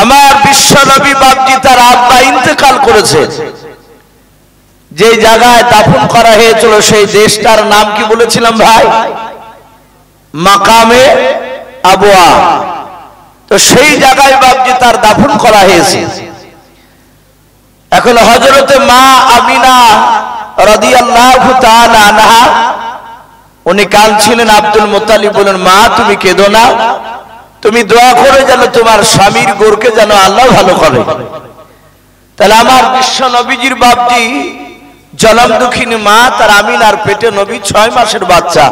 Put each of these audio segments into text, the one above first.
আমার বিশ্ব নবী বাপজি তার আব্বা ইন্তেকাল করেছে, যে জায়গায় দাফন করা হয়েছিল সেই দেশটার নাম কি বলেছিলাম ভাই? মাকামে আবওয়া। তো সেই জায়গায় বাপজি তার দাফন করা হয়েছে। এখন হযরতে মা আমিনা রাদিয়াল্লাহু তাআলা আনহা উনি কাঁদছিলেন। আব্দুল মুত্তালিব বলেন, মা তুমি কেঁদো না, তুমি দোয়া করে যেন তোমার স্বামীর গোরকে যেন আল্লাহ ভালো করে। তাহলে আমার বিশ্ব নবীজির বাপজি জনম দুঃখিনী মা তার আমিনার পেটে নবী 6 মাসের বাচ্চা,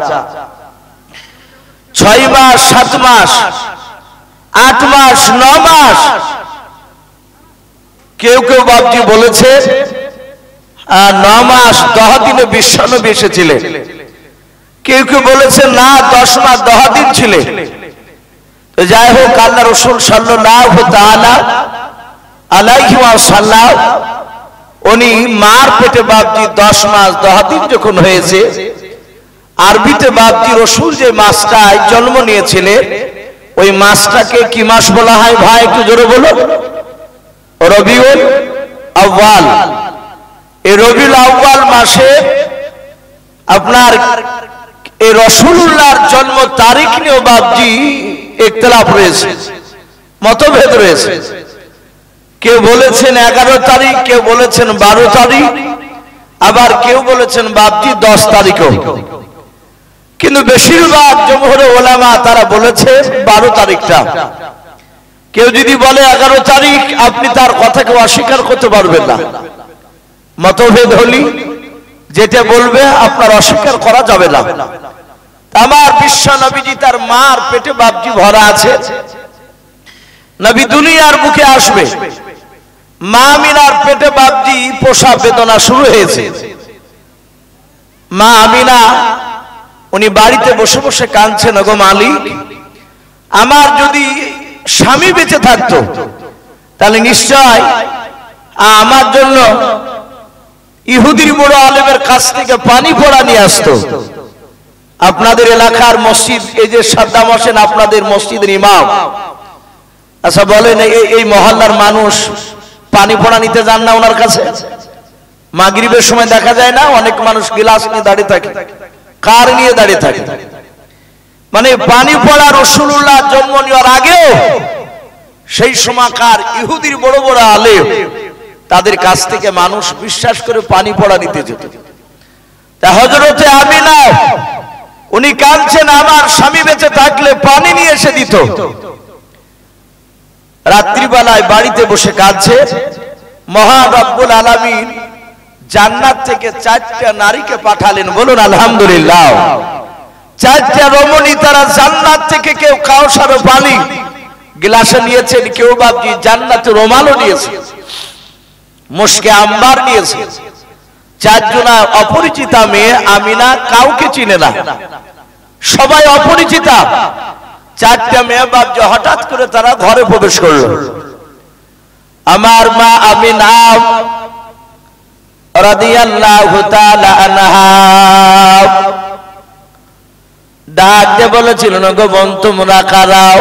6 মাস 7 মাস 8 মাস 9 মাস। কেউ কেউ বাপজি বলেছে 9 মাস 10 দিনে বিশ্ব নবী এসেছিলেন, কেউ কেউ বলেছে না 10 মাস 10 দিন ছিলেন। তো যাই হোক, আল্লাহ রাসূল সাল্লাল্লাহু তাআলা আলাইহি ওয়াসাল্লাম উনি মার পেটে বাপজি 10 মাস 10 দিন যখন হয়েছে, আরবিতে বাপজি রাসূল যে মাসটায় জন্ম নিয়েছিলেন ওই মাসটাকে কি মাস বলা হয় ভাই? একটু জোরে বলো। রবিউল আউয়াল। এই রবিউল আউয়াল মাসে আপনার এই রাসূলুল্লাহর জন্ম তারিখ নিয়ে বাপজি ইখতিলাফ রয়েছে, মতভেদ রয়েছে। কেউ বলেছেন 11 তারিখ, কেউ বলেছেন 12 তারিখ, আবার কেউ বলেছেন বাপজি 10 তারিখও। কিন্তু বেশিরভাগ জমহুরে উলামা তারা বলেছে 12 তারিখটা। কেউ যদি বলে 11 তারিখ, আপনি তার কথাকে অস্বীকার করতে পারবেন না। মতভেদ হলি যেটা বলবে আপনার অস্বীকার করা যাবে না। আমার বিশ্ব নবীজি তার মার পেটে বাপজি ভরা আছে, নবী দুনিয়ার বুকে আসবে। মা আমিনার পেটে বাপজি প্রসব বেদনা শুরু হয়েছে। মা আমিনা উনি বাড়িতে বসে বসে কাঁদছেন, গো মালিক, আমার যদি স্বামী বেঁচে থাকতো তাহলে নিশ্চয় আমার জন্য ইহুদির বড় আলেমের কাছ থেকে পানি পড়া নিয়ে আসতো। আপনাদের এলাকার মসজিদ, এই যে সাদ্দাম হোসেন আপনাদের মসজিদের ইমাম, আচ্ছা বলেন এই মহল্লার মানুষ পানি পড়া নিতে যান না ওনার কাছে? মাগরিবের সময় দেখা যায় না অনেক মানুষ গিলাস নিয়ে দাঁড়িয়ে থাকে, কার নিয়ে দাঁড়িয়ে থাকে। মানে পানি পড়া রাসূলুল্লাহ জন্ম নেওয়ার আগেও সেই সময়কার ইহুদির বড় বড় আলেম তাদের কাছ থেকে মানুষ বিশ্বাস করে পানি পড়া নিতে যেত। তা হযরতে আমিনা উনি কাঁদছেন, আমার স্বামী বেঁচে থাকলে পানি নিয়ে এসে দিত। রাত্রিবেলায় বাড়িতে বসে কাঁদছে। মহান রব্বুল আলামিন জান্নাত থেকে 4টা নারীকে পাঠালেন, বলুন আলহামদুলিল্লাহ। 4টা রমণী তারা জান্নাত থেকে, কেউ কাউসার পানি গ্লাসে নিয়েছেন, কেউ বাপজি জান্নাতের রুমালও নিয়েছে, মুশকে আম্বার নিয়েছে। 4 জনা অপরিচিতা মেয়ে আমিনা, কাউকে চিনে না, সবাই অপরিচিতা। 4টা মেয়ে বাপজি হঠাৎ করে তারা ঘরে প্রবেশ করলো। আমার মা আমিনা রাদিয়াল্লাহু তাআলা আনহা ডাক দিয়ে বলেছিলেন, গো বোন তোমরা কারাও?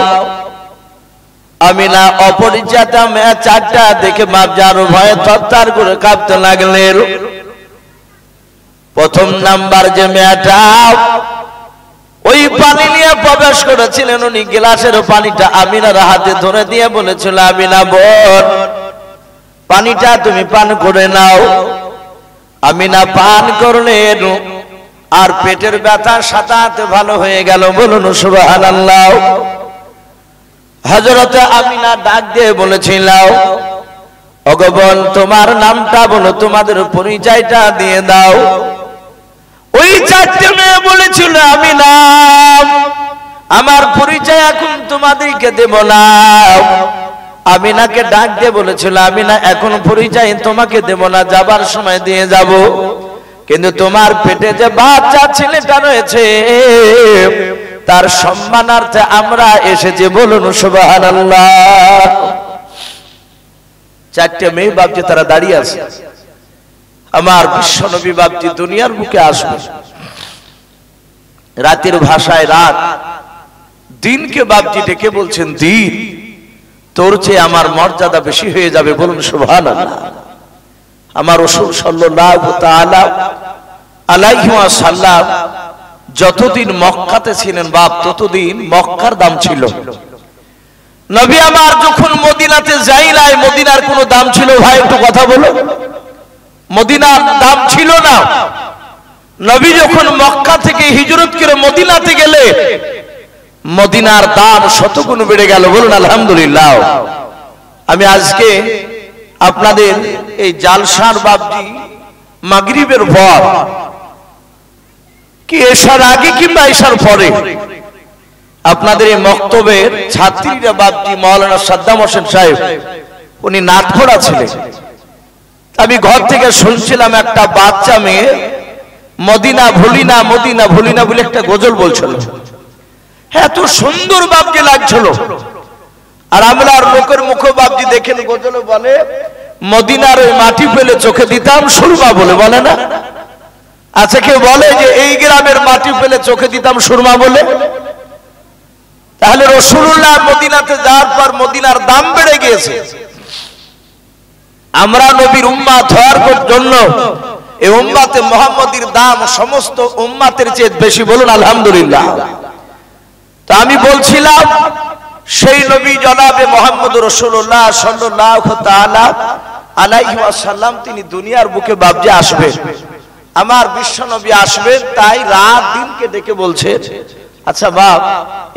আমিনা অপরিচিতা মেয়ে 4টা দেখে বাপজার ভয়ে থরথর করে কাঁপতে লাগলেন। প্রথম নাম্বার যে মেয়েটা ওই পানি নিয়ে প্রবেশ করেছিলেন, উনি গ্লাসের পানিটা আমিনার হাতে ধরে দিয়ে বলেছিল, আমিনা বোন, পানিটা তুমি পান করে নাও। আমিনা পান করলেন, আর পেটের ব্যথা সাথে সাথে ভালো হয়ে গেল, বলুন সুবহানাল্লাহ। হযরতে আমিনা ডাক দিয়ে বলেছিল, ওগো বোন, তোমার নামটা বলো, তোমাদের পরিচয়টা দিয়ে দাও। ওই 4টে মেয়ে বলেছিল, আমিনা আমার পরিচয় এখন তোমাদেরকে দেব না। আমিনাকে ডাক দিয়ে বলেছিল, আমিনা এখন পরিচয় তোমাকে দেব না, যাবার সময় দিয়ে যাব, কিন্তু তোমার পেটে যে বাচ্চা ছেলেটা রয়েছে তার সম্মানার্থে আমরা এসেছি, বলুন সুবহানাল্লাহ। 4টে মেয়ে বাপজি তারা দাঁড়িয়ে আছে। আমার বিশ্ব নবী বাপজি দুনিয়ার বুকে আসবে। রাতের ভাষায় রাত, দিনকে বাপজি ডেকে বলছেন দিন। তোর চেয়ে আমার মর্যাদা বেশি হয়ে যাবে, বলুন সুবহানাল্লাহ। আমার রাসূল সাল্লাল্লাহু তাআলা আলাইহি ওয়াসাল্লাম যতদিন মক্কাতে ছিলেন বাপ, ততদিন মক্কার দাম ছিল। নবী আমার যখন মদিনাতে যাইলাই, মদিনার কোনো দাম ছিল? ভাই একটু কথা বলো। মদিনার দাম ছিল না। নবী যখন মক্কা থেকে হিজরত করে মদিনাতে গেলে মদিনার দাম শতগুণ বেড়ে গেল, বলুন আলহামদুলিল্লাহ। আমি আজকে আপনাদের এই জালসার বাবজি মাগরিবের পর কি এশার আগে কিংবা এশার পরে আপনাদের এই মক্তবের ছাত্রীরা বাবজি মাওলানা সাদ্দাম হোসেন সাহেব উনি নাটখোড়া ছিলেন। আমি ঘর থেকে শুনছিলাম একটা বাচ্চা মেয়ে মদিনা ভুলি না, মদিনা ভুলি না বলে একটা গজল বলছিল। এত সুন্দর বাবজি লাগছিল। আর আমরার লোকের মুখে বাবজি দেখেন গজলে বলে মদিনার ওই মাটি ফেলে চোখে দিতাম সুরমা বলে, বলে না? আচ্ছা কেউ বলে যে এই গ্রামের মাটি ফেলে চোখে দিতাম সুরমা বলে? তাহলে রাসূলুল্লাহ মদিনাতে যাওয়ার পর মদিনার দাম বেড়ে গিয়েছে। আমরা নবীর উম্মত হওয়ার জন্য এই উম্মতে মুহাম্মদীর দাম সমস্ত উম্মতের চেয়ে বেশি, বলুন আলহামদুলিল্লাহ। তা আমি বলছিলাম সেই নবী জনাবে মুহাম্মদ রাসূলুল্লাহ সাল্লাল্লাহু তাআলা আলাইহি ওয়াসাল্লাম তিনি দুনিয়ার বুকে বাবজি আসবেন, আমার বিশ্ব নবী আসবেন। তাই রাত দিনকে ডেকে বলছে, আচ্ছা বাপ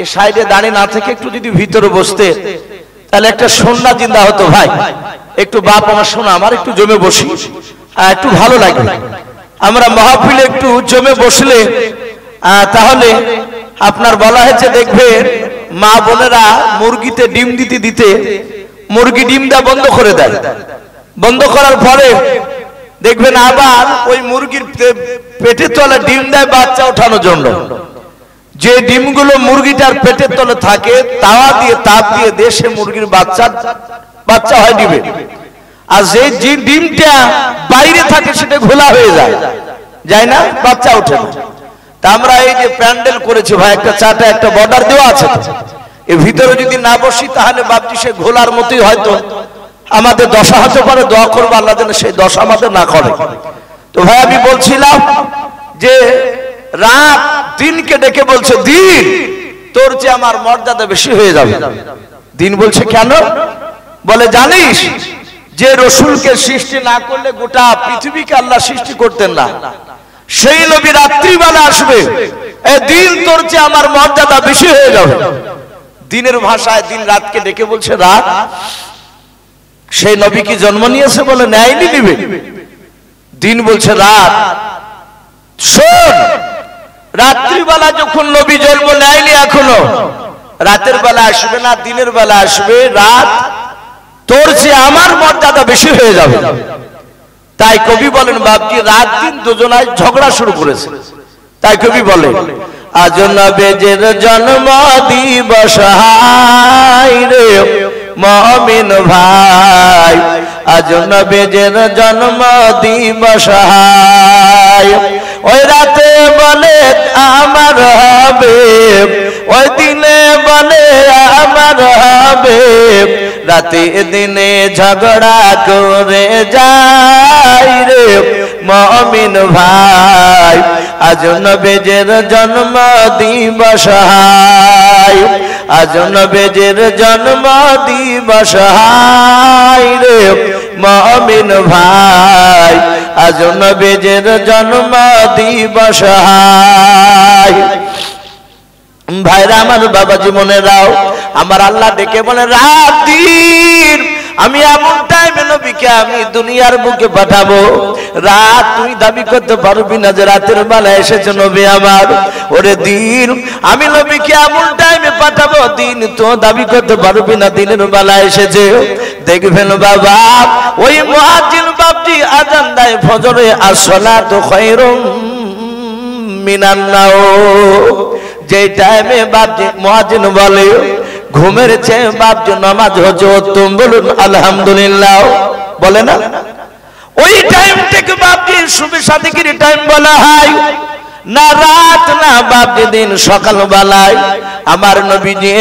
এই সাইডে দাঁড়িয়ে না থেকে একটু যদি ভিতরে বসতে তাহলে একটা সন্না জিন্দা হতো। ভাই একটু বাপ আমার শোনা, আমার একটু জমে বসি, একটু ভালো লাগে। আমরা মাহফিলে একটু জমে বসলে তাহলে আপনার বলা হয়েছে দেখবেন মা বোনেরা মুরগিতে ডিম দিতে দিতে মুরগি ডিম দেওয়া বন্ধ করে দেয়। বন্ধ করার পরে দেখবেন আবার ওই মুরগির পেটের তলে ডিম দেয় বাচ্চা ওঠানোর জন্য। যে ডিমগুলো মুরগিটার পেটের তলে থাকে তাওয়া দিয়ে তাপ দিয়ে দেশে মুরগির বাচ্চা হয় ডিমে। আর যে ডিমটা বাইরে থাকে সেটা ঘোলা হয়ে যায়, যায় না, বাচ্চা ওঠে না। তা আমরা এই যে প্যান্ডেল করেছি ভাই, একটা চাটা একটা বর্ডার দেওয়া আছে, এর ভিতরে যদি না বসি তাহলে বাপজি সে ঘোলার মতোই হয়তো আমাদের দশা হতে পারে। দোয়া করবো আল্লাহ যেন সেই দশা আমাদের না করে। তো ভাই আমি বলছিলাম যে রাত দিনকে ডেকে বলছে দিন তোর চেয়ে আমার মর্যাদা বেশি হয়ে যাবে। দিন বলছে কেন? বলে জানিস যে রসুলকে সৃষ্টি না করলে গোটা পৃথিবীকে আল্লাহ সৃষ্টি করতেন না। সেই নবী রাত্রিবেলা আসবে, দিন তোর চেয়ে আমার মর্যাদা বেশি হয়ে যাবে। দিনের ভাষায় দিন রাতকে ডেকে বলছে রাত। সেই নবী কি জন্ম নিয়েছে? বলে নেয়নি, নিবে। দিন বলছে রাত শোন, রাত্রিবেলা যখন নবী জন্ম নেয়নি এখনো, রাতের বেলা আসবে না, দিনের বেলা আসবে। রাত তোর চেয়ে আমার মর্যাদা বেশি হয়ে যাবে। তাই কবি বলেন বাপজি রাত দিন দুজনায় ঝগড়া শুরু করেছে। তাই কবি বলে আজ নবীর জন্ম দিবস হায় রে মুমিন ভাই, আজ নবীর জন্ম দিবস হায়। ওই রাতে বলে আমার হবে, ওই দিনে বলে আমার হবে, রাতে দিনে ঝগড়া করে যায় রে মুমিন ভাই, আজ নবীর জন্ম দিবস হায়, আজ নবীর জন্ম দিবস হায় রে মুমিন ভাই, আজ নবীর জন্ম দিবস হায়। ভাইরা আমার বাবাজি মনে রাও, আমার আল্লাহ ডেকে বলে রাত দিন আমি এমন টাইমে নবীকে আমি দুনিয়ার বুকে পাঠাবো। রাত তুই দাবি করতে পারবি না যে রাতের বেলা এসেছে নবী আমার। ওরে দিন আমি নবীকে এমন টাইমে পাঠাবো, দিন তো দাবি করতে পারবি না দিনের বেলা এসেছে। দেখবেন বাবা ওই মুয়াজ্জিন বাপজি আযান দেয় ফজরে, আসসালাতু খায়রুম মিনান নাওম। যে টাইমে বাপজি মুয়াজ্জিন বলে ঘুমের চেয়ে বাপজি নামাজ হচ্ছে উত্তম, বলুন আলহামদুলিল্লাহ। বলে না ওই টাইম থেকে বাপজি সুবহ সাদিকের টাইম বলা হয়। না রাত না বাপজি দিন, সকালবেলায় আমার নবীজি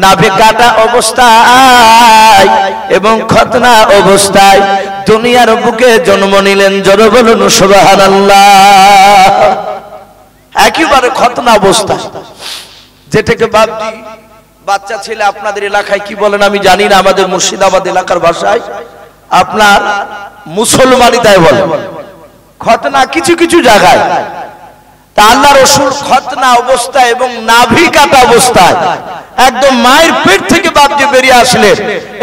নাভি কাটা অবস্থায় এবং খতনা অবস্থায় দুনিয়ার বুকে জন্ম নিলেন। জোরে বলুন সুবহানাল্লাহ। একেবারে খতনা অবস্থা, যেটাকে বাপজি বাচ্চা ছেলে আপনাদের এলাকায় কি বলেন আমি জানি না, আমাদের মুর্শিদাবাদ এলাকার ভাষায় আপনার মুসলমানি তাই বলে খতনা কিছু কিছু জায়গায়। তা আল্লাহ রাসূল খতনা অবস্থায় এবং নাভি কাটা অবস্থায় একদম মায়ের পেট থেকে বাপজি বেরিয়ে আসলেন।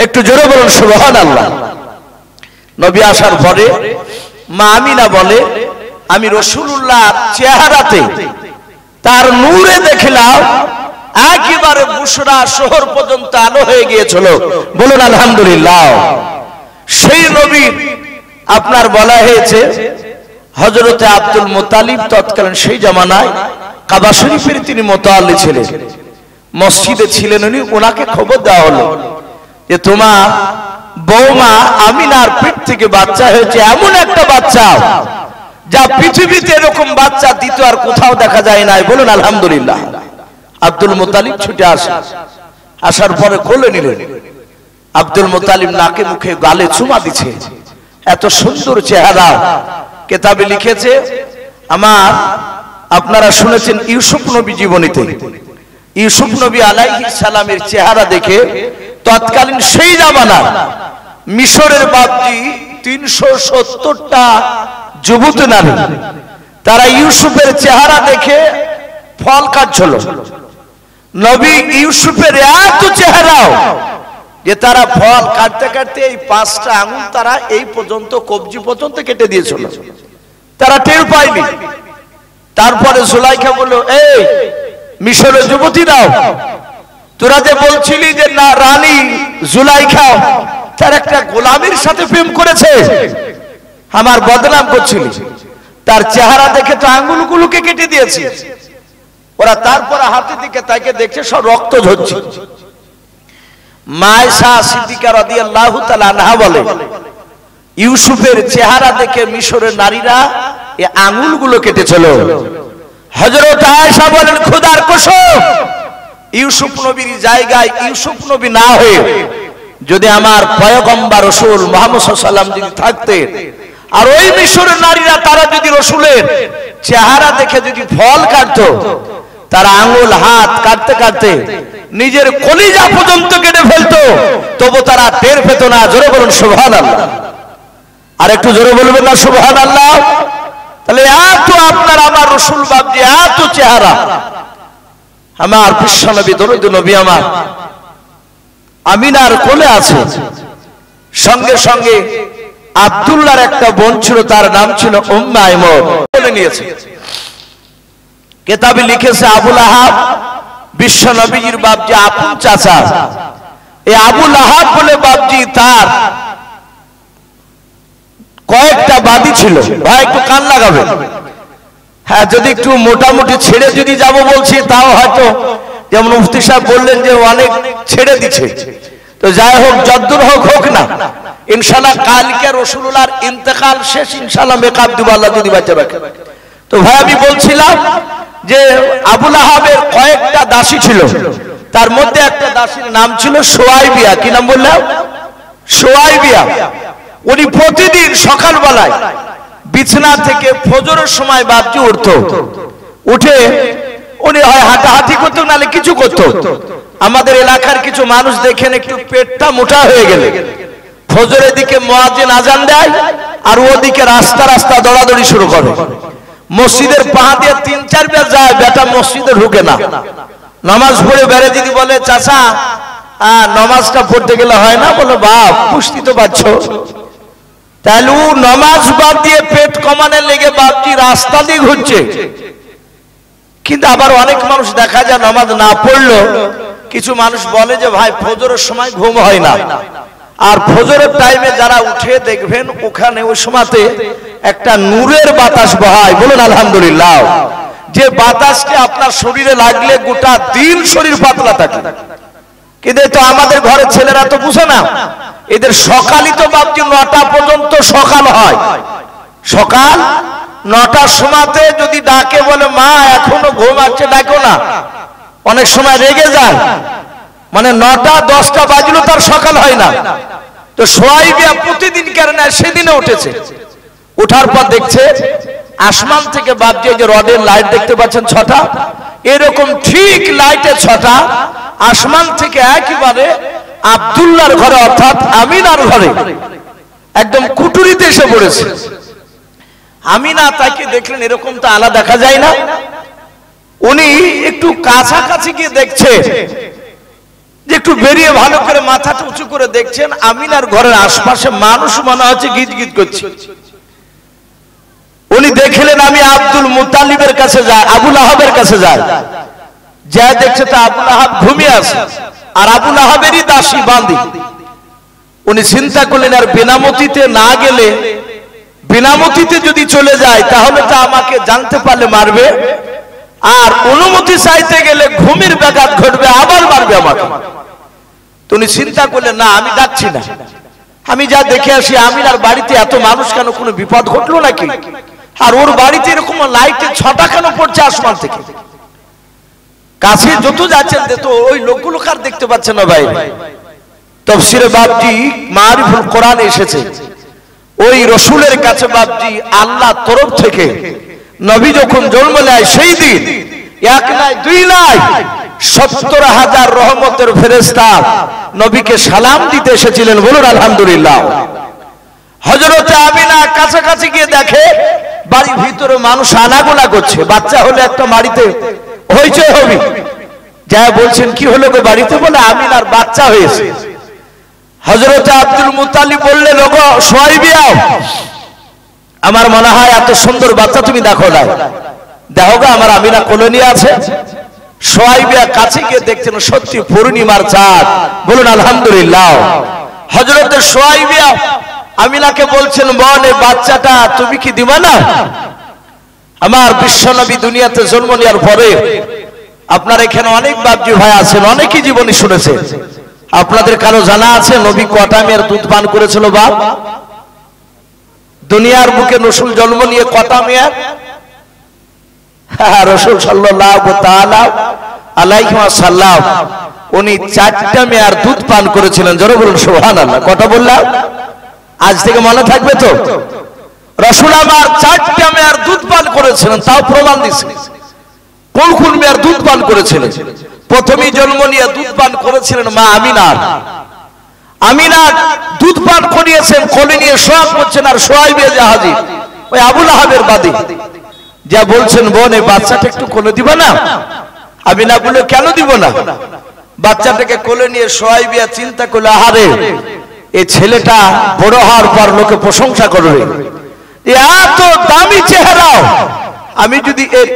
একটু জোরে বলুন সুবহানাল্লাহ। নবী আসার পরে মা আমিনা বলে আমি রাসূলুল্লাহ চেহারাতে তার নূরে দেখলাম একেবারে বুশরা শহর পর্যন্ত আলো হয়ে গিয়েছিল। বলুন আলহামদুলিল্লাহ। সেই নবীর আপনার বলা হয়েছে হযরতে আব্দুল মুত্তালিব তৎকালীন সেই জামানায় কাবা শরীফের তিনি মুতাআল্লি ছিলেন, মসজিদে ছিলেন উনি। ওনাকে খবর দেওয়া হলো যে তোমার বৌমা আমিনার পেট থেকে বাচ্চা হয়েছে, এমন একটা বাচ্চা যা পৃথিবীতে এরকম বাচ্চা দ্বিতীয় আর কোথাও দেখা যায় না। বলুন আলহামদুলিল্লাহ। আব্দুল মুত্তালিব ছুটে আসে, আসার পরে কোলে নিলেন। আব্দুল মুত্তালিব নাকে মুখে গালে চুমা দিচ্ছে, এত সুন্দর চেহারা। কিতাবে লিখেছে আমার আপনারা শুনেছেন ইউসুফ নবী জীবনীতে, ইউসুফ নবী আলাইহিস সালামের চেহারা দেখে তৎকালীন সেই জামানা মিশরের বাপজি 370টা যুবতী নারী তারা ইউসুফের চেহারা দেখে ফল কাটছিল। নবী ইউসুফের এত চেহারাও যে তারা ফল কাটতে কাটতে এই 5টা আঙুল তারা এই পর্যন্ত কবজি পর্যন্ত কেটে দিয়েছিল, তারা টের পায়নি। তারপরে জুলাইখা বলল, এই মিশরের যুবতীরাও তোরা যে বলছিলি যে না রানী জুলাইখা তার একটা গোলামের সাথে প্রেম করেছে, আমার বদনাম করছিলি, তার চেহারা দেখে তো আঙ্গুলগুলোকে কেটে দিয়েছি। ওরা তারপরে হাতের দিকে তাকে দেখছে সব রক্ত ঝরছে। মায়েশা সিদ্দিকা রাদিয়াল্লাহু তাআলা আনহা বলে ইউসুফের চেহারা দেখে মিশরের নারীরা এই আঙ্গুলগুলো কেটেছিল। হযরত আয়েশা বলেন খোদার কসম, ইউসুফ নবীর জায়গায় ইউসুফ নবী না হয়ে যদি আমার পয়গম্বর রাসূল মুহাম্মদ সাল্লাল্লাহু আলাইহি ওয়াসাল্লাম যদি থাকতেন আর ওই মিশরের নারীরা তারা যদি রাসূলের চেহারা দেখে যদি ফল কাটতো, তারা আঙ্গুল হাত কাটতে কাটতে নিজের কলিজা পর্যন্ত কেটে ফেলতো, তবু তারা টের পেত না। জোরে বলুন সুবহানাল্লাহ। আর একটু জোরে বলবেন না সুবহানাল্লাহ। তাহলে এত আপনার আমার রাসূল বাপজি এত চেহারা, আমার বিশ্ব নবী দরুদ নবী আমার আমিনার কোলে আছে। সঙ্গে সঙ্গে আব্দুল্লাহর একটা বোন ছিল, তার নাম ছিল উম্মে আইমন, বলে নিয়েছে। কিতাবে লিখেছে আবুল আহাব বিশ্ব নবীর বাপজি আপন চাচা। এই আবুল আহাব বলে বাপজি তার কয়েকটা বাদী ছিল। ভাই একটু কান লাগাবে। হ্যাঁ, যদি একটু মোটামুটি ছেড়ে যদি যাব বলছি তাও হয়তো, যেমন মুফতি সাহেব বললেন যে অনেক ছেড়ে দিচ্ছে, তো যাই হোক যদ্দূর হোক হোক না, ইনশাআল্লাহ কালকে রাসূলুল্লাহর ইন্তেকাল শেষ, ইনশাআল্লাহ মেকআপ দিব আল্লাহ যদি বাঁচা রাখে। তো ভাই আমি বলছিলাম যে আবুল আহাবের কয়েকটা দাসী ছিল, তার মধ্যে একটা দাসীর নাম ছিল সুয়াইবিয়া। কি নাম বললাম? সুয়াইবিয়া। উনি প্রতিদিন সকালবেলায় বিছানা থেকে ফজরের সময় বাপজি উঠতো, উঠে উনি হয় হাঁটাহাঁটি করতো নালে কিছু করতো। আমাদের এলাকার কিছু মানুষ দেখেন একটু পেটটা মোটা হয়ে গেলে ফজরের দিকে মুয়াজ্জিন আজান দেয় আর ওদিকে রাস্তা রাস্তা দৌড়াদৌড়ি শুরু করে। মসজিদের পা দিয়ে 3-4 বার যায়, বেটা মসজিদে ঢুকে না। নামাজ পড়ে বেড়ে যদি বলে চাচা নামাজটা পড়তে গেলে হয় না, বলে বাপ বুঝতে তো পারছো। তাহলে ও নামাজ বাদ দিয়ে পেট কমানোর লেগে বাপজি রাস্তা দিয়ে ঘুরছে। কিন্তু আবার অনেক মানুষ দেখা যায় নামাজ না পড়লো, কিছু মানুষ বলে যে ভাই ফজরের সময় ঘুম হয় না, আর ফজরের টাইমে যারা উঠে দেখবেন ওখানে ওই সময়তে একটা নূরের বাতাস বহায়। বলুন আলহামদুলিল্লাহ। যে বাতাসকে আপনার শরীরে লাগলে গোটা দিন শরীর পাতলা থাকে। কিন্তু তো আমাদের ঘরের ছেলেরা তো বুঝে না, এদের সকালই তো বাপজি 9টা পর্যন্ত সকাল হয়, সকাল 9টার সময়তে যদি ডাকে বলে মা এখনো ঘুম আসছে ডাকো না, অনেক সময় রেগে যায়, মানে 9টা 10টা বাজলো তার সকাল হয় না। তো সোয়াইবিয়া প্রতিদিন কেন না সেদিনে উঠেছে, ওঠার পর দেখছে আসমান থেকে বাপজি যে রডের লাইট দেখতে পাচ্ছেন 6টা, এরকম ঠিক লাইটের 6টা আসমান থেকে একেবারে আব্দুল্লাহর ঘরে অর্থাৎ আমিনার ঘরে একদম কুটুরিতে এসে পড়েছে। আমিনা তাকে দেখলেন, এরকম তো আলা দেখা যায় না। উনি একটু কাছাকাছি গিয়ে দেখছে, যে একটু বেরিয়ে ভালো করে মাথাটা উঁচু করে দেখছেন আমিনার ঘরের আশপাশে মানুষ মনে হচ্ছে গিজ গিজ করছে। উনি দেখলেন আমি আব্দুল মুতালিবের কাছে যাই, আবু লাহাবের কাছে যাই, যা দেখছে তা আবু লাহাব ঘুমিয়ে আছে আর আবু লাহাবেরই দাসী বান্দি। উনি চিন্তা করলেন আর বিনামতিতে না গেলে, বিনামতিতে যদি চলে যায় তাহলে তো আমাকে জানতে পারলে মারবে, আর অনুমতি চাইতে গেলে ঘুমের ব্যাঘাত ঘটবে, আবার মারবে আমাকে। তো উনি চিন্তা করলেন না আমি ডাকছি না, আমি যা দেখে আসি আমিনার বাড়িতে এত মানুষ কেন, কোনো বিপদ ঘটলো নাকি, আর ওর বাড়িতে এরকম লাইটের 6টা কেন পড়ছে আসমান থেকে। কাছে যত যাচ্ছেন তো ওই লোকগুলো কার দেখতে পাচ্ছেন না ভাই। তাফসীরে বাপজি মারিফুল কোরআন এসেছে, ওই রসুলের কাছে বাপজি আল্লাহ তরফ থেকে নবী যখন জন্ম নেয় সেই দিন 1 নয় 2 নয় 70,000 রহমতের ফেরেশতা নবীকে সালাম দিতে এসেছিলেন, বলুন আলহামদুলিল্লাহ। হযরত আমিনা কাছাকাছি গিয়ে দেখে বাড়ির ভিতরে মানুষ আনাগোনা করছে, বাচ্চা হলে একটা বাড়িতে হইচই হবে, যা বলছেন কি হলো গো বাড়িতে, বলে আমিনার বাচ্চা হয়েছে। হযরত আব্দুল মুতালিব বললেন ওগো সোয়াইবিয়া, আমার মনে হয় এত সুন্দর বাচ্চা তুমি দেখো না, দেখো গো আমার আমিনা কোলে নিয়ে আছে। সোয়াইবিয়া কাছে গিয়ে দেখছেন সত্যি পূর্ণিমার চাঁদ, বলুন আলহামদুলিল্লাহ। হযরত সোয়াইবিয়া আমিনাকে বলছেন বোন এই বাচ্চাটা তুমি কি দিবা না? আমার বিশ্বনবী দুনিয়াতে জন্ম নেওয়ার পরে আপনার এখানে অনেক বাপজি ভাই আছেন, অনেকই জীবনী শুনেছে, আপনাদের কারো জানা আছে নবী কটা মেয়ের দুধ পান করেছিল বাপ? দুনিয়ার বুকে রসুল জন্ম নিয়ে কটা মেয়ের? রসুল সাল্লাল্লাহু তাআলা আলাইহি ওয়াসাল্লাম উনি 4টা মেয়ের দুধ পান করেছিলেন, জোরে বলুন সুবহানাল্লাহ। কটা বললাম? আজ থেকে মনে থাকবে তো। রসুল আমার 4টা মেয়ের দুধ পান করেছিলেন, তাও প্রমাণ দিচ্ছেন কোন কোন মেয়ের দুধ পান করেছিলেন। প্রথমেই জন্ম নিয়ে দুধ পান করেছিলেন মা আমিনার। আমিনার দুধ পান করিয়েছেন, কোলে নিয়ে সোয়াব করছেন, আর সোয়াইবিয়া যে হাজির ওই আবু লাহাবের বাদী, যা বলছেন বোন এই বাচ্চাটা একটু কোলে দিবা না? আমিনা বলে কেন দিব না? বাচ্চাটাকে কোলে নিয়ে সোয়াইবিয়া চিন্তা করলো আহারে এই ছেলেটা বড় হওয়ার পর লোকে প্রশংসা করবে, এত দামি চেহারা, আমি যদি এর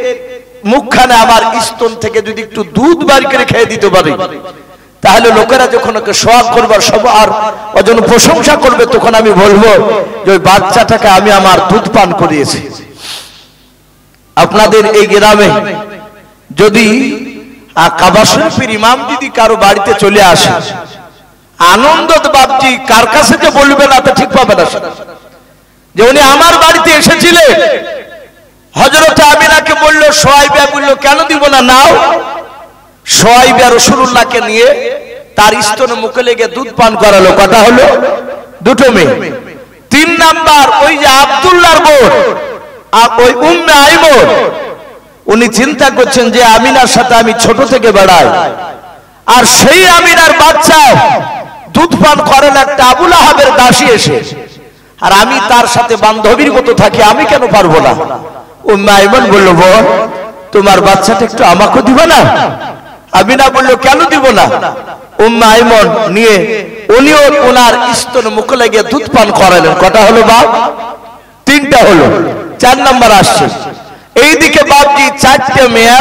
মুখখানে আমার স্তন থেকে যদি একটু দুধ বার করে খেয়ে দিতে পারি, তাহলে লোকেরা যখন ওকে সোয়াব করবার সবার ওজন প্রশংসা করবে, তখন আমি বলবো যে ওই বাচ্চাটাকে আমি আমার দুধ পান করিয়েছি। আপনাদের এই গ্রামে যদি কাবা শরীফের ইমাম যদি কারো বাড়িতে চলে আসে, আনন্দ বাপজি কার কাছে যে বলবে না তা ঠিক পাবে না, যে উনি আমার বাড়িতে এসেছিলেন। হযরত আমিনাকে বলল, সোয়াইবিয়া বলল কেন দিব না, নাও। সোয়াইবিয়া রাসূলুল্লাহকে নিয়ে তার স্তনে মুখে লেগে দুধ পান করালো। কথা হলো 2টো মেয়ে। 3 নাম্বার ওই যে আব্দুল্লাহর বোন ওই উম্মে আইমন, উনি চিন্তা করছেন যে আমিনার সাথে আমি ছোট থেকে বেড়াই, আর সেই আমিনার বাচ্চা দুধ পান করেন একটা আবু লাহাবের দাসী এসে, আর আমি তার সাথে বান্ধবীর মতো থাকি, আমি কেন পারবো না? উম্মে আইমন বলল বোন তোমার বাচ্চাটা একটু আমাকে দিবা না? আমিনা বলল কেন দিব না? উম্মে আইমন নিয়ে উনিও ওনার স্তন মুখে লাগিয়ে দুধ পান করালেন। কটা হলো বাপ? 3টা হলো। 4 নাম্বার আসছে। এইদিকে বাপজি 4টে মেয়ে,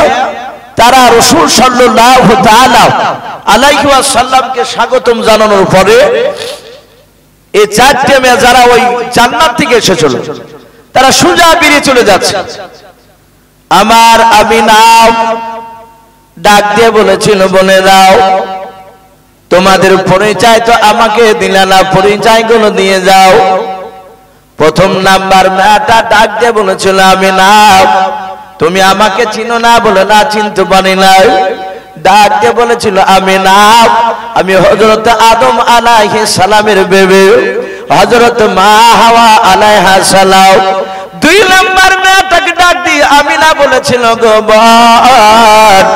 তারা রাসূল সাল্লাল্লাহু তাআলা আলাইহি ওয়াসাল্লামকে স্বাগতম জানানোর পরে এই 4টে মেয়ে যারা ওই জান্নাত থেকে এসেছিল, তারা সোজা বেরিয়ে চলে যাচ্ছে। আমার আমিনা ডাক দিয়ে বলেছিল বোনেরাও তোমাদের পরিচয় তো আমাকে দিলে না, পরিচয়গুলো দিয়ে যাও। প্রথম নাম্বার মেয়েটা ডাক দিয়ে বলেছিল আমিনা তুমি আমাকে চিনো না? বলে না, চিনতে পারি নাই। ডাক দিয়ে বলেছিল আমিনা আমি হযরত আদম আলাইহিস সালামের বেবি হযরত মা হাওয়া আলাইহা সালাম। দুই নাম্বার মেয়েটাকে ডাক দিয়ে আমিনা বলেছিল গো বোন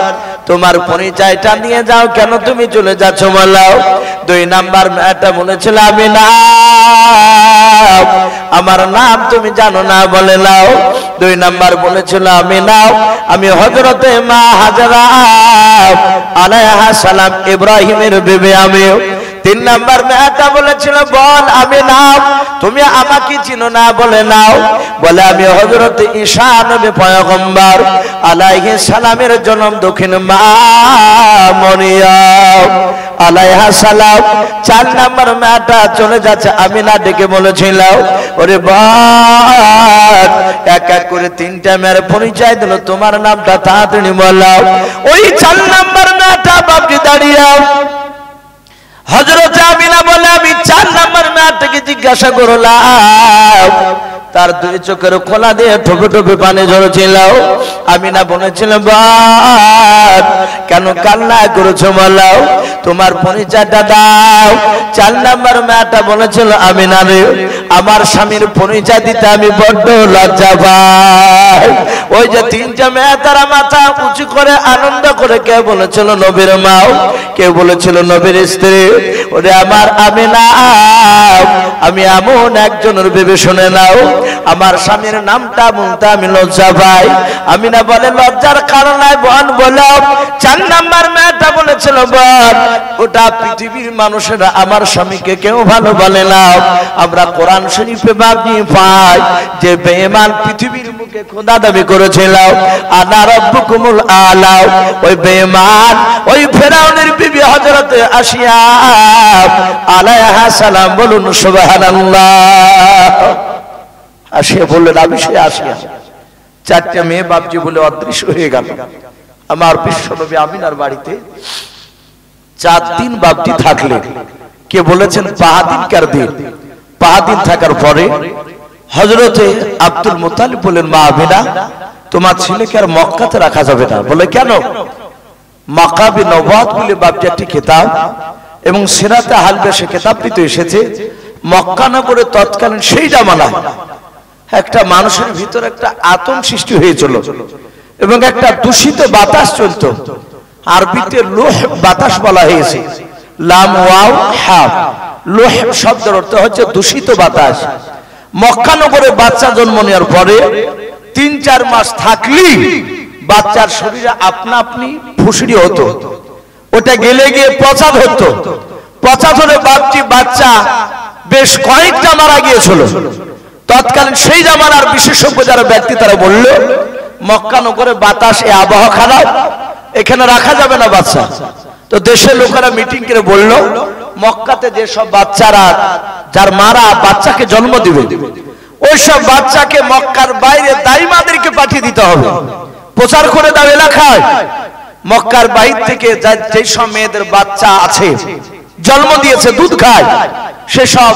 তোমার পরিচয়টা নিয়ে যাও, কেন তুমি চলে যাচ্ছ বলো। দুই নাম্বার মেয়েটা বলেছিল আমিনা আমার নাম তুমি জানো না? বলে নাও। দুই নাম্বার বলেছিল আমিনা আমি হযরতে মা হাজরা আলাইহা সালাম ইব্রাহিমের বিবি আমি। তিন নাম্বার মেয়েটা বলেছিল বল আমিনা তুমি আমাকে চিনো না? বলে নাও। বলে আমি হযরত ঈসা নবী পয়গম্বর আলাইহিস সালামের জন্ম দক্ষিণ মা মরিয়ম আলাইহা সালাম। চার নাম্বার মেয়েটা চলে যাচ্ছে আমিনা ডেকে বলেছিল ওরে বাপ এক এক করে তিনটা মেয়ের পরিচয় দিল, তোমার নামটা তাড়াতাড়ি বলো। ওই চার নাম্বার মেয়েটা বাপজি দাঁড়িয়ে হযরত আমিনা বলে আমি চার নাম্বার মেয়েটাকে জিজ্ঞাসা করলাম, তার দুই চোখের খোলা দিয়ে ঠোপে ঠোপে পানি ঝরছিল। আমিনা বলেছিল বাপ কেন কান্না করেছো বলো, তোমার পরিচয়টা দাও। চার নাম্বার মেয়েটা বলেছিল আমিনা রে আমার স্বামীর পরিচয় দিতে আমি বড্ড লজ্জা পাই। ওই যে তিনটা মেয়ে তারা মাথা উঁচু করে আনন্দ করে, কেউ বলেছিল নবীর মা, কেউ বলেছিল নবীর স্ত্রী। ওরে আমার আমিনা আমি এমন একজনের ভেবে শুনে নাও আমার স্বামীর নামটা বলতে আমি লজ্জা পাই। আমিনা বলে লজ্জার কারণ নাই বোন বলো। চার নাম্বার মেয়েটা বলেছিল বোন ওটা পৃথিবীর মানুষেরা আমার স্বামীকে কেউ ভালো বলে না। আমরা কোরআন শরীফে বাবনি পাই যে বেঈমান পৃথিবীর মুখে খোদা দাবি করেছিল আনা রাব্বুকুমুল আলা। ওই বেঈমান ওই ফেরাউনের বিবি হযরত আসিয়া আলাইহা সালাম বলুন সুবহানাল্লাহ। আসিয়া বললেন আমি সে আসিয়া। চারটা মেয়ে বাপজি বলে অদৃশ্য হয়ে গেল। আমার বিশ্বনবী আমিনার বাড়িতে 4 দিন বাপজি থাকলেন। কে বলেছেন 5 দিন কার দিন। 5 দিন থাকার পরে হযরতে আব্দুল মুত্তালিব বলেন মা আমিনা তোমার ছেলেকে আর মক্কাতে রাখা যাবে না। বলে কেন? মাকাবি নবুয়াত বলে বাপজি একটি কিতাব এবং সিরাতে হালবে সে কিতাবটি তো এসেছে। মক্কা নগরে তৎকালীন সেই জামানায় একটা মানুষের ভিতর একটা আতঙ্ক সৃষ্টি হয়েছিল এবং একটা দূষিত বাতাস চলতো। আরবিতে লুহ বাতাস বলা হয়েছে, লাম ওয়াও হা। লুহ শব্দের অর্থ হচ্ছে দূষিত বাতাস। মক্কা নগরে বাচ্চা জন্ম নেওয়ার পরে 3-4 মাস থাকলেই বাচ্চার শরীরে আপনা আপনি ফুসড়ি হতো, ওটা গেলে গিয়ে পচা ধরতো। পচা ধরে বাচ্চা বেশ কয়েকটা মারা গিয়েছিল। তৎকালীন সেই জামানার বিশেষজ্ঞ যারা ব্যক্তি তারা বলল মক্কা নগরে বাতাস এ আবহাওয়া খারাপ, এখানে রাখা যাবে না বাচ্চা। তো দেশের লোকেরা মিটিং করে বলল মক্কাতে যেসব বাচ্চারা যার মারা বাচ্চাকে জন্ম দিবে ওই সব বাচ্চাকে মক্কার বাইরে দাইমাদেরকে পাঠিয়ে দিতে হবে, প্রচার করে দাও এলাকায়। মক্কার বাইরে থেকে যেসব মেয়েদের বাচ্চা আছে জন্ম দিয়েছে দুধ খায় সেসব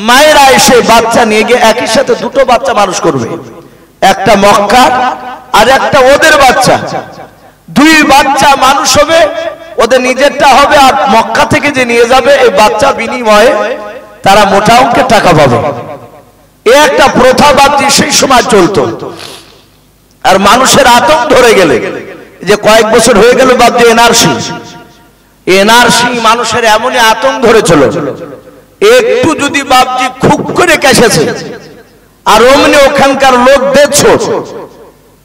মায়েরা এসে বাচ্চা নিয়ে গিয়ে একই সাথে 2টো বাচ্চা মানুষ করবে, একটা মক্কা আর একটা ওদের বাচ্চা। 2 বাচ্চা মানুষ হবে, ওদের নিজেরটা হবে আর মক্কা থেকে যে নিয়ে যাবে এই বাচ্চা বিনিময়ে তারা মোটা অঙ্কের টাকা পাবে। এ একটা প্রথা বাপজি সেই সময় চলতো। আর মানুষের আতঙ্ক ধরে গেলে যে কয়েক বছর হয়ে গেল বাপজি এনআরসি মানুষের এমনই আতঙ্ক ধরেছিল, একটু যদি বাপজি খুব করে কেসেছে আর অমনি ওখানকার লোক দেখছো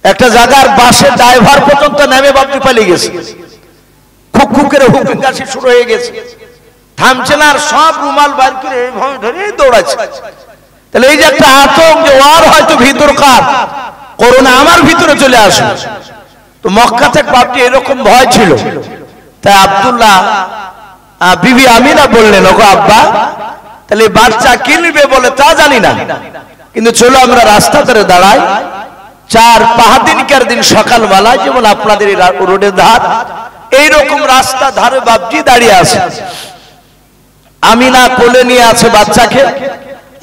একটা জায়গার বাসের ড্রাইভার পর্যন্ত নেমে বাপজি পালিয়ে গেছে। খুব খুব করে হুকুম কাশি শুরু হয়ে গেছে, থামছে না আর সব রুমাল বার করে ধরে দৌড়াচ্ছে। তাহলে এই যে একটা আতঙ্ক যে ওর হয়তো ভিতরকার করোনা আমার ভিতরে চলে আসে, তো মক্কা থেকে বাপজি এরকম ভয় ছিল। তাই আব্দুল্লাহ বিবি আমিনা বললেন ওগো আব্বা তাহলে বাচ্চা কে নিবে বলে তা জানি না, কিন্তু চলো আমরা রাস্তা ধরে দাঁড়াই। 4-5 দিনকার দিন সকালবেলায় যেমন আপনাদের রোডের ধার এইরকম রাস্তা ধারে বাপজি দাঁড়িয়ে আছে। আমিনা কোলে নিয়ে আছে বাচ্চাকে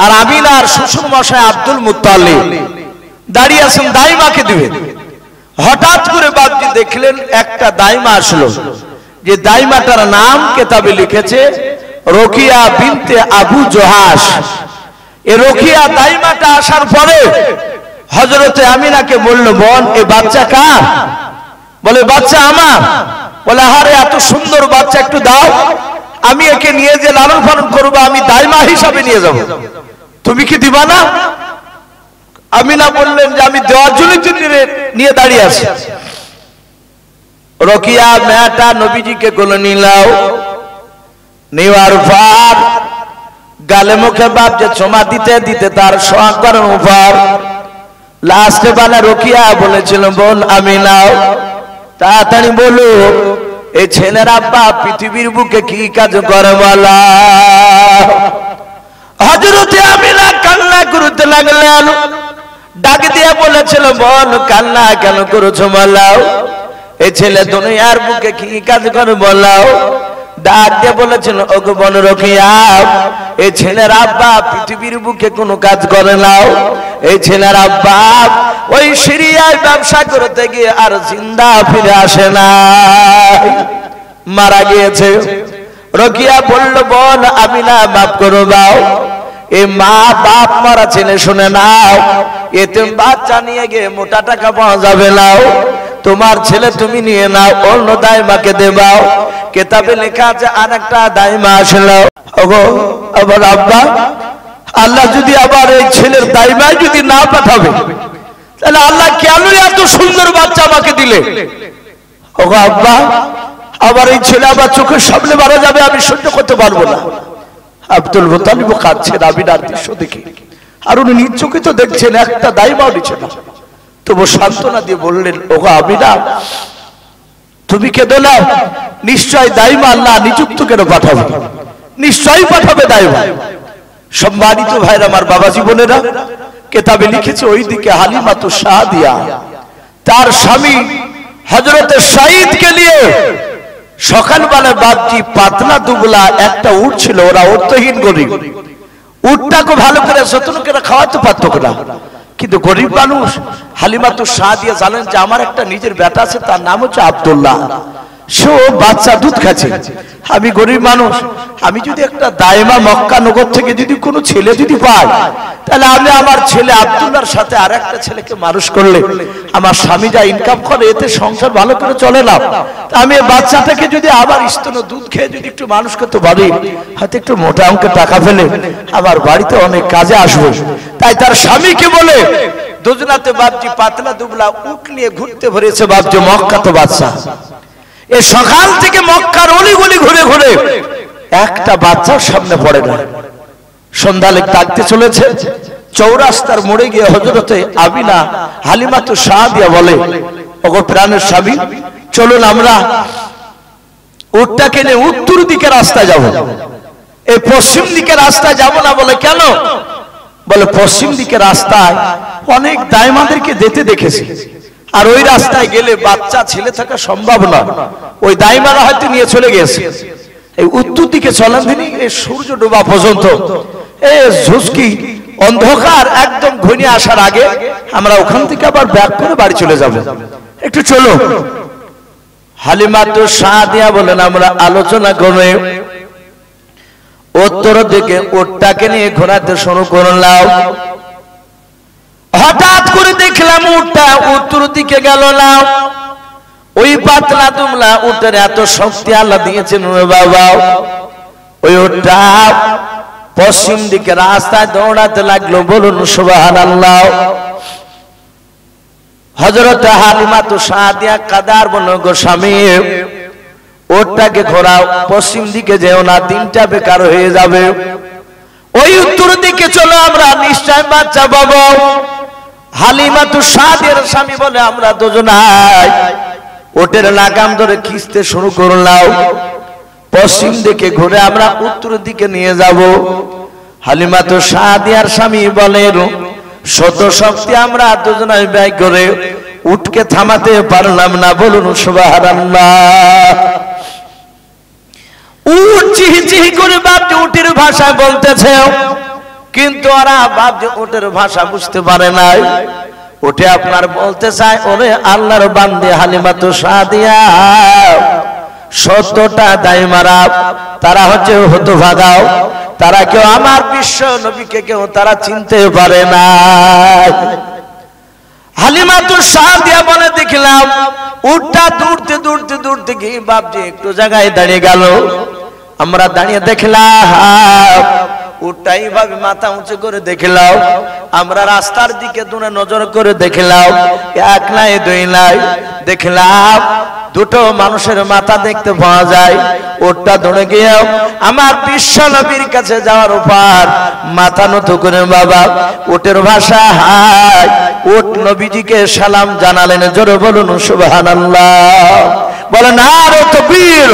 আর আমিনার শ্বশুর মশাই আব্দুল মুত্তালিব দাঁড়িয়ে আছেন দাইমাকে দিবেন। হঠাৎ করে বাপজি দেখলেন একটা দাইমা আসলো, যে দাইমাটার নাম কেতাবে লিখেছে রোকিয়া বিনতে আবু জোহাস। এই রোকিয়া দাইমাটা আসার পরে হযরতে আমিনাকে বলল, বোন এই বাচ্চা কার? বলে বাচ্চা আমার। বলে আরে এত সুন্দর বাচ্চা, একটু দাও, আমি একে নিয়ে যে লালন পালন করবো, আমি দাইমা হিসাবে নিয়ে যাব, তুমি কি দিবা না? আমিনা বললেন যে আমি দেওয়ার জন্য নিয়ে দাঁড়িয়ে আছি। রোকিয়া মেয়েটা নবীজিকে কোলে নিলাও, নেওয়ার পর গালে মুখে বাপ যে চুমা দিতে দিতে তার সোহাগ করার উপর লাস্টে বেলা রোকিয়া বলেছিল, বোন আমিনাও তাড়াতাড়ি বলো এই ছেলের আব্বা পৃথিবীর বুকে কি কাজ করে বলা। হযরতে আমিনা কান্না করতে লাগলেন, ডাক দিয়ে বলেছিল, বোন কান্না কেন করেছো বলাও, এই ছেলে দুনিয়ার বুকে কি কাজ করে বলাও। ডাক দিয়ে বলেছিল, ওগো বোন রোকিয়া, এই ছেলের আব্বা পৃথিবীর বুকে কোনো কাজ করে নাও, এই ছেলের আব্বা ওই সিরিয়ায় ব্যবসা করতে গিয়ে আর জিন্দা ফিরে আসে না, মারা গিয়েছে। রোকিয়া বলল, বোন আমিনা মাফ করে দাও, এই মা বাপ মারা ছেলে শুনে নাও, এতিম বাচ্চা নিয়ে গিয়ে মোটা টাকা পাওয়া যাবে নাও, তোমার ছেলে তুমি নিয়ে নাও, অন্য দাইমাকে দেবাও। কেতাবে লেখা আছে আরেকটা দাইমা আসলো, ওগো আবার আব্বা, আল্লাহ যদি আবার এই ছেলের দাইমায় যদি না পাঠাবে, তাহলে আল্লাহ কেন এত সুন্দর বাচ্চা আমাকে দিলে? ওগো আব্বা, আবার এই ছেলে আবার চোখের সামনে মারা যাবে, আমি সহ্য করতে পারবো না। আব্দুল মুত্তালিব কাঁদছেন আমিনার দৃশ্য দেখে, আর উনি নিজ চোখে তো দেখছেন একটা দাইমাও নিচ্ছে না, তবু সান্ত্বনা দিয়ে বললেন, ওগো আমিনা তুমি কেঁদো না, নিশ্চয় দাইমা আল্লাহ নিযুক্ত কেন পাঠাবে, নিশ্চয়ই পাঠাবে দাইমা। সম্মানিত ভাইরা আমার, বাবা জীবনেরা, কেতাবে লিখেছে ওইদিকে হালিমাতু সাদিয়া তার স্বামী হযরতে সাঈদকে নিয়ে সকালবেলা বাপজি পাতলা দুবলা একটা উট ছিল, ওরা অর্থহীন গরিব, উটটাকে ভালো করে যত্ন করে খাওয়াতে পারতো না, কিন্তু গরিব মানুষ। হালিমাতু সাদিয়া জানেন যে আমার একটা নিজের বেটা আছে, তার নাম হচ্ছে আব্দুল্লাহ, সে বাচ্চা দুধ খাচ্ছে, আমি গরিব মানুষ, আমি যদি একটা দাইমা মক্কা নগর থেকে যদি কোনো ছেলে যদি পাই, তাহলে আমি আমার ছেলে আব্দুল্লাহর সাথে আর একটা ছেলেকে মানুষ করলে আমার স্বামী যা ইনকাম করে এতে সংসার ভালো করে চলে না, আমি এই বাচ্চাটাকে যদি আবার স্তন দুধ খেয়ে যদি একটু মানুষ করতে পারি, হয়তো একটু মোটা অঙ্কের টাকা ফেলে আমার বাড়িতে অনেক কাজে আসবে। তাই তার স্বামীকে বলে দুজনাতে বাপজি পাতলা দুবলা উট নিয়ে ঘুরতে ভরেছে বাপজি মক্কা তো বাচ্চা। এ সকাল থেকে মক্কার অলিগলি ঘুরে ঘুরে একটা বাচ্চার সামনে পড়ে না। সন্ধ্যা লেগ থাকতে চলেছে, চৌরাস্তার মোড়ে গিয়ে হযরতে আমিনা হালিমাতু সাদিয়া বলে, ওগো প্রাণের স্বামী, চলুন আমরা উটটাকে নিয়ে উত্তর দিকে রাস্তায় যাব, এই পশ্চিম দিকে রাস্তায় যাব না। বলে কেন? বলে পশ্চিম দিকে রাস্তায় অনেক দাইমাদেরকে যেতে দেখেছি, আর ওই রাস্তায় গেলে বাচ্চা ছেলে থাকা সম্ভব না, ওই দাইমারা হয়তো নিয়ে চলে গেছে। এই উত্তর দিকে চলেন তিনি, এই সূর্য ডোবা পর্যন্ত এই ঝুঁকি অন্ধকার একদম ঘনিয়ে আসার আগে আমরা ওখান থেকে আবার ব্যাক করে বাড়ি চলে যাব, একটু চলো। হালিমাতু সাদিয়া বলেন, আমরা আলোচনা করে উত্তর দিকে উটটাকে নিয়ে ঘোরাতে শুরু করলাম। হঠাৎ করে দেখলাম উটটা উত্তর দিকে গেল না, ওই পাতলা দুমলা উটের এত শক্তি আল্লাহ দিয়েছেন বাবা, ওই উটটা পশ্চিম দিকে রাস্তায় দৌড়াতে লাগলো। বলুন সুবহানাল্লাহ। হযরত হালিমাতু সাদিয়া কাদার বলল, গো স্বামী, উটটাকে ঘোরাও, পশ্চিম দিকে যেও না, দিনটা বেকার হয়ে যাবে, ওই উত্তর দিকে চলো, আমরা নিশ্চয় বাচ্চা পাবো। হালিমাতু সাদিয়ার স্বামী বলে, আমরা দুজনাই উটের লাগাম ধরে খিঁচতে শুরু করলাম, পশ্চিম দিকে ঘুরে আমরা উত্তর দিকে নিয়ে যাব। হালিমাতু সাদিয়ার স্বামী বলেন, শত শক্তি আমরা দুজনাই ব্যয় করে উটকে থামাতে পারলাম না। বলুন সুবহানাল্লাহ। উট চিহি চিহি করে বাপজি উটের ভাষায় বলতেছে, কিন্তু ওরা ভাবছে উটের ভাষা বুঝতে পারে নাই। উঠে আপনার বলতে চায়, ওরে আল্লাহর বান্দে হালিমাতু সাদিয়া, 70টা দাইমারা তারা হচ্ছে হতভাগাও, তারা কেউ আমার বিশ্ব নবীকে কেউ তারা চিনতে পারে না। হালিমাতু সাদিয়া বলে, দেখলাম উটটা দৌড়তে দৌড়তে দৌড়তে গিয়ে বাপজি একটু জায়গায় দাঁড়িয়ে গেল। আমরা দাঁড়িয়ে দেখলাম উটটা এইভাবে মাথা উঁচু করে দেখলাম, আমরা রাস্তার দিকে দূরে নজর করে দেখলাম, এক নাই দুই নাই, দেখলাম দুটো মানুষের মাথা দেখতে পাওয়া যায়। উটটা দৌড়ে গিয়ে আমার বিশ্ব নবীর কাছে যাওয়ার পর মাথা নত করে বাবা উটের ভাষা হাই, উট নবীজিকে সালাম জানালেন। জোরে বলুন সুবহানাল্লাহ, বলেন আর তাকবীর।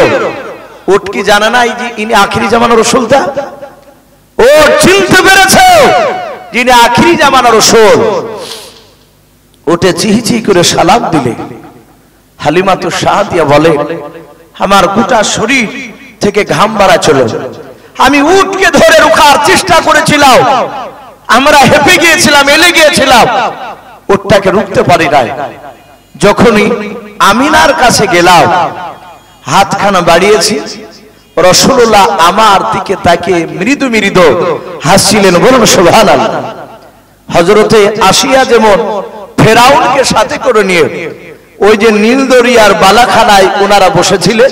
উট কি জানে না ইনি আখিরি জামানার রাসূলটা? ও চিনতে পেরেছে যিনি আখিরি জামানার রাসূল। উটে চিহি করে সালাম দিলে। হালিমাতু সাদিয়া বলে, আমার গোটা শরীর থেকে ঘাম বাড়া চলে, আমি উটকে ধরে রোখার চেষ্টা করেছিলাম, আমরা হেঁপে গিয়েছিলাম, এলে গিয়েছিলাম, উটটাকে রুখতে পারি নাই। যখনই আমিনার কাছে গেলাম, হাতখানা বাড়িয়েছি, রাসূলুল্লাহ আমার দিকে তাকিয়ে মৃদু মৃদু হাসছিলেন। বলুন সুবহানাল্লাহ। হযরতে আসিয়া যেমন ফেরাউনকে সাথে করে নিয়ে ওই যে নীল দরিয়ার বালাখানায় ওনারা বসেছিলেন,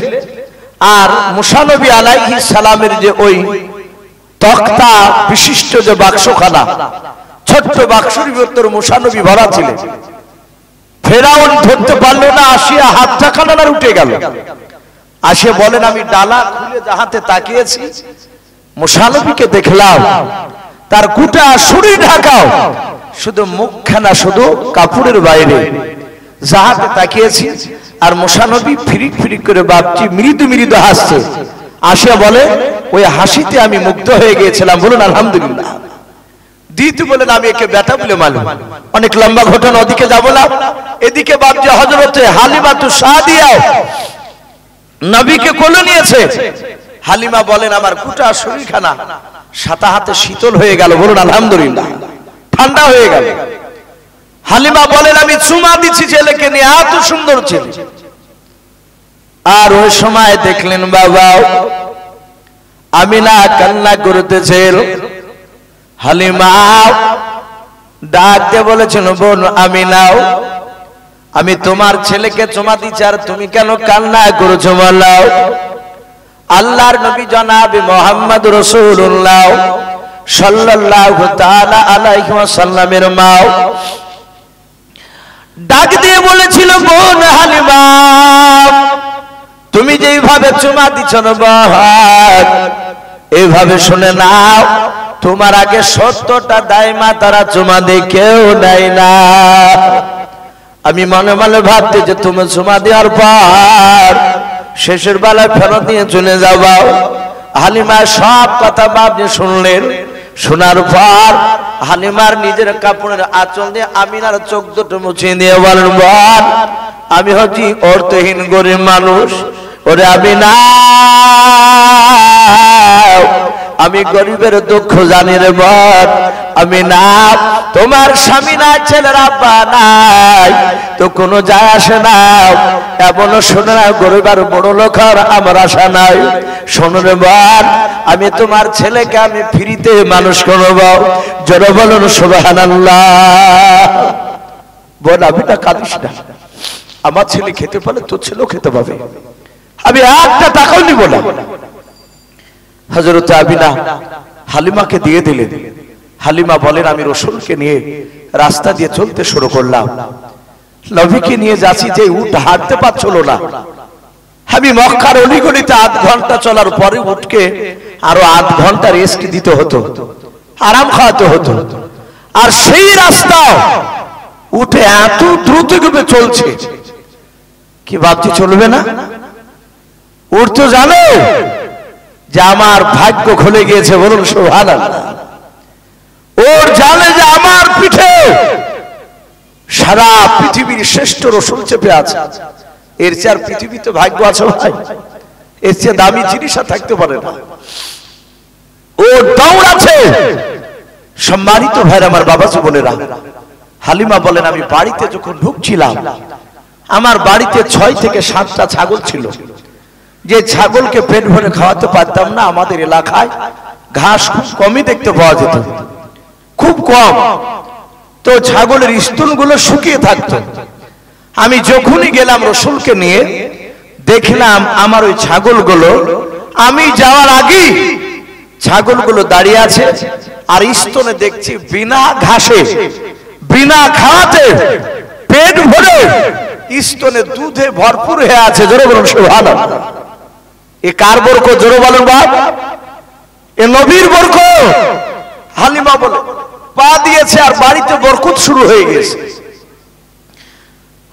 আর মুসা নবী আলাইহিস সালামের যে ওই তক্তা বিশিষ্ট যে বাক্সখানা, ছোট্ট বাক্সের ভিতর মুসা নবী ভরা ছিলেন, ফেরাউন ধরতে পারল না, আসিয়া হাতটা কানার উঠে গেল। আসে বলেন, আমি ডালা খুলে যাহাতে তাকিয়েছি, মুসা নবীকে দেখলাম তার গোটা শরীর ঢাকাও, শুধু মুখখানা শুধু কাপড়ের বাইরে, যাহাতে তাকিয়েছি। আর মুসা নবী ফিরিক ফিরিক করে বাপটি মৃদু মৃদু হাসছে। আসে বলে, ওই হাসিতে আমি মুগ্ধ হয়ে গিয়েছিলাম। বলুন আলহামদুলিল্লাহ। দ্বিতীয় বলেন, আমি একে বেটা বলে মালুম। অনেক লম্বা ঘটনা, ওদিকে যাব না। এদিকে বাপজি হযরতে হালিমাতু সাদিয়া নবীকে কোলে নিয়েছে। হালিমা বলেন, আমার গোটা শরীরখানা সাতা হাতে শীতল হয়ে গেল। বলুন আলহামদুলিল্লাহ, ঠান্ডা হয়ে গেল। হালিমা বলেন, আমি চুমা দিচ্ছি ছেলেকে নিয়ে, এত সুন্দর ছেলে। আর ওই সময় দেখলেন বাবা আমিনা কান্না করতেছে। হালিমা ডাকতে বলেছিল, বোন আমিনাও, আমি তোমার ছেলেকে চুমা দিচ্ছি আর তুমি কেন কান্না করছো বলো? আল্লাহর নবী জনাবে মুহাম্মদ রাসূলুল্লাহ সাল্লাল্লাহু তাআলা আলাইহি ওয়াসাল্লামের মা ডাক দিয়ে বলেছিল, বোন হালিমা, তুমি যেইভাবে চুমা দিচ্ছ না বাহার, এইভাবে শুনে নাও, তোমার আগে 70টা দাইমা তারা চুমা দিয়ে কেউ নেয় না। আমি মনে মনে ভাবতে যে তুমি চুমা দেওয়ার পর শেষের বেলায় ফেরত নিয়ে চলে যাবা। হালিমা সব কথা বাপজি শুনলেন। শোনার পর হালিমার নিজের কাপড়ের আঁচল দিয়ে আমিনার চোখ দুটো মুছিয়ে দিয়ে বলেন, বল আমি হচ্ছি অর্থহীন গরিব মানুষ, ওরে আমিনা আমি গরিবের দুঃখ জানি রে বল। আমি না তোমার স্বামী নাই, ছেলের আব্বা নাই, তো কোনো যায় আসে না। এমন শোনে না গরিব আর বড় লোক আর আমার আশা নাই। শোনো রে বল, আমি তোমার ছেলেকে আমি ফ্রিতে মানুষ করব। জোরে বলুন সুবহানাল্লাহ। বল আমি না কাঁদিস না, আমার ছেলে খেতে পারে, তোর ছেলেও খেতে পাবে, আমি একটা টাকাও নিব না। হযরত আমিনা হালিমাকে দিয়ে দিলেন। হালিমা বলেন, আমি রাসূলকে নিয়ে রাস্তা দিয়ে চলতে শুরু করলাম। নবীকে নিয়ে যাচ্ছি, যে উট হাঁটতে পারছিল না। আমি মক্কার অলিগলিতে 8 ঘন্টা চলার পরে উটকে আরো 8 ঘন্টা রেস্ট দিতে হতো, আরাম খাওয়াতে হতো। আর সেই রাস্তা উঠে এত দ্রুত গতিতে চলছে, কি ভাবছি চলবে না? উট তো জানো যে আমার ভাগ্য খুলে গিয়েছে। বলুন সুবহানাল্লাহ। ওর জানে যে আমার পিঠে সারা পৃথিবীর শ্রেষ্ঠ রাসূল চেপে আছে। এর চেয়ে আর পৃথিবীতে ভাগ্য আছে ভাই? এর চেয়ে দামি জিনিস আর থাকতে পারে না। ও দৌড়াচ্ছে, সম্মানিত ভাইরা আমার, বাবা জীবনেরা, হালিমা বলেন আমি বাড়িতে যখন ঢুকছিলাম, আমার বাড়িতে 6 থেকে 7টা ছাগল ছিল। যে ছাগলকে পেট ভরে খাওয়াতে পারতাম না, আমাদের এলাকায় ঘাস খুব কমই দেখতে পাওয়া যেত, খুব কম। তো ছাগলের স্তনগুলো শুকিয়ে থাকতো। আমি যখনই গেলাম রসুলকে নিয়ে, দেখলাম আমার ওই ছাগলগুলো, আমি যাওয়ার আগেই ছাগলগুলো দাঁড়িয়ে আছে, আর স্তনে দেখছি বিনা ঘাসে, বিনা খাওয়াতে পেট ভরে স্তনে দুধে ভরপুর হয়ে আছে। জোরে বলুন সুবহানাল্লাহ। এ কার বরকত? জোরে বলুন বাপ। এ নবীর বরকত। হালিমা বলে পা দিয়েছে আর বাড়িতে বরকত শুরু হয়ে গেছে।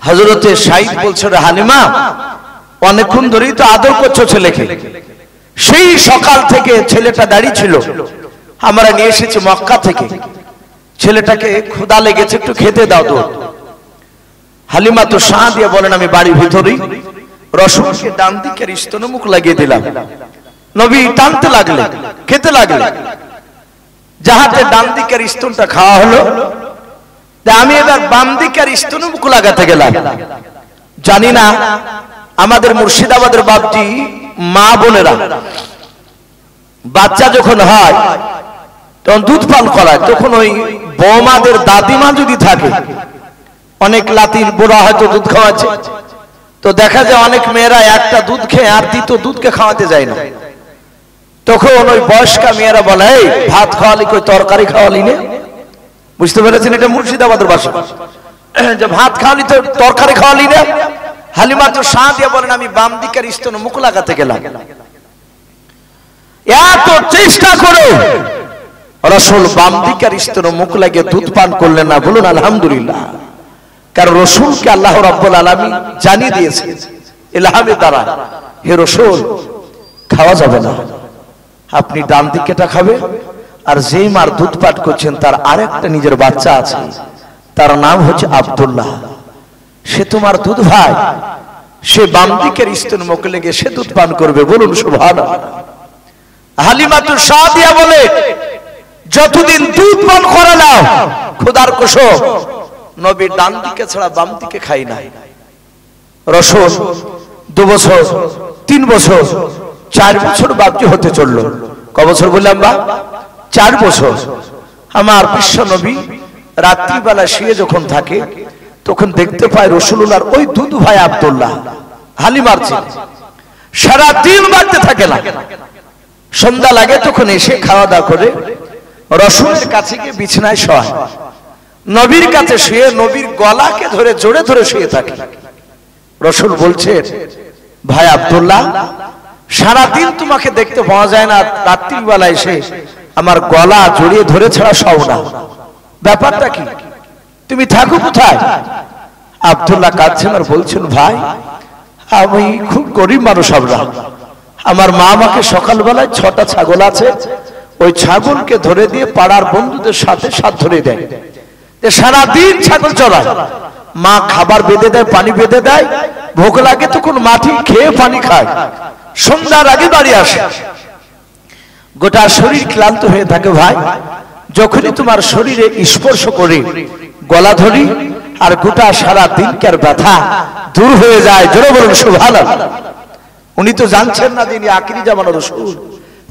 হযরতে সাইদ বলছে, রে হালিমা, অনেকক্ষণ ধরেই তো আদর করছো ছেলেকে, সেই সকাল থেকে ছেলেটা দাঁড়িয়ে ছিল, আমরা নিয়ে এসেছি মক্কা থেকে, ছেলেটাকে ক্ষুধা লেগেছে, একটু খেতে দাও তো। হালিমা তো সাঁ দিয়ে বলেন আমি বাড়ির ভিতরেই রসুলকে ডান দিকের স্তনে মুখ লাগিয়ে দিলাম। নবী টানতে লাগলেন, খেতে লাগলেন, যাহাতে ডান দিকের স্তনটা খাওয়া হলো। আমি এবার বাম দিকের স্তনে মুখ লাগাতে গেলাম। জানি না আমাদের মুর্শিদাবাদের বাপজি মা বোনেরা বাচ্চা যখন হয় তখন দুধ পান করায়, তখন ওই বৌমাদের দাদিমা যদি থাকে, অনেক লাতির বুড়া হয়তো দুধ খাওয়াচ্ছে, তো দেখা যায় অনেক মেয়েরা একটা দুধ খেয়ে আর দ্বিতীয় দুধকে খাওয়াতে যায় না। তখন ওই বয়স্কা মেয়েরা বলে, এই ভাত খাওয়ালি কই, তরকারি খাওয়ালি না? বুঝতে পেরেছেন? এটা মুর্শিদাবাদের ভাষা, যে ভাত খাওয়ালি তো তরকারি খাওয়ালি না। হালিমা তো সাঁ দিয়ে বলেন আমি বাম দিকের স্তনে মুখ লাগাতে গেলাম। এত চেষ্টা করে রসুল বাম দিকের স্তনে মুখ লাগিয়ে দুধ পান করলেন না। বলুন আলহামদুলিল্লাহ। কারণ রসুলকে আল্লাহ রাব্বুল আলামিন জানিয়ে দিয়েছে ইলহামের দ্বারা, হে রসুল, খাওয়া যাবে না, আপনি ডান দিকেটা খাবে। আর যেই মার দুধ পান করছেন তার আরেকটা নিজের বাচ্চা আছে, তার নাম হচ্ছে আব্দুল্লাহ, সে তোমার দুধ ভাই, সে বাম দিকের স্তনে মুখ লেগে সে দুধ পান করবে। বলুন সুবহানাল্লাহ। হালিমাতুস সাদিয়া বলে যতদিন দুধ পান করে নাও খোদার কসম, নবী ডান দিকে ছাড়া বাম দিকে খাই নাই। রসুল 2 বছর, 3 বছর, 4 বছর বাপজি হতে চলল। ক বছর বললাম বা? 4 বছর। আমার বিশ্ব নবী রাত্রিবেলা শুয়ে যখন থাকে তখন দেখতে পায় রাসূলুল্লাহর ওই দুধ ভাই আব্দুল্লাহ হালিমার ছেলে সারা দিন বাড়তে থাকে না। সন্ধ্যা লাগে তখন এসে খাওয়া দাওয়া করে রাসূলের কাছে গিয়ে বিছানায় শোয়, নবীর কাছে শুয়ে নবীর গলাকে ধরে জোরে ধরে শুয়ে থাকে। রাসূল বলছেন, ভাই আব্দুল্লাহ, সারা দিন তোমাকে দেখতে পাওয়া যায় না, রাত্রিবেলা এসে আমার গলা জড়িয়ে ধরে ছাড়া শোও না, ব্যাপারটা কি? তুমি থাকো কোথায়? আব্দুল্লাহ কাঁদছেন আর বলছেন, ভাই আমি খুব গরিব মানুষ, আমার মা আমাকে সকালবেলায় 6টা ছাগল আছে, ওই ছাগলকে ধরে দিয়ে পাড়ার বন্ধুদের সাথে সাথ ধরে দেয়, সারাদিন ছাগল চড়ায়, মা খাবার বেঁধে দেয়, পানি বেঁধে দেয়, ভোগ লাগে তখন মাটি খেয়ে পানি খায়, সন্ধ্যার আগে বাড়ি আসে, গোটা শরীর ক্লান্ত হয়ে থাকে। ভাই যখনই তোমার শরীরে স্পর্শ করে গলা ধরি আর গোটা সারা দিনকার ব্যথা দূর হয়ে যায়। জোরে বলুন সুবহানাল্লাহ। উনি তো জানছেন না যিনি আখিরি জামানার রাসূল,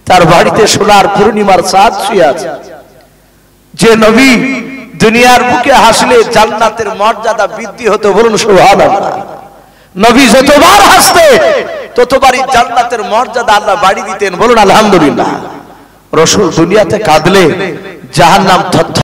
তার বাড়িতে সোনার পূর্ণিমার চাঁদ শুয়ে আছে, যে নবী দুনিয়ার বুকে হাসলে জান্নাতের মর্যাদা বৃদ্ধি হতো। বলুন সুবহানাল্লাহ। নবী যতবার হাসতে ততবারই জান্নাতের মর্যাদা আল্লাহ বাড়ি দিতেন। বলুন আলহামদুলিল্লাহ। রাসূল দুনিয়াতে কাঁদলে জাহান্নাম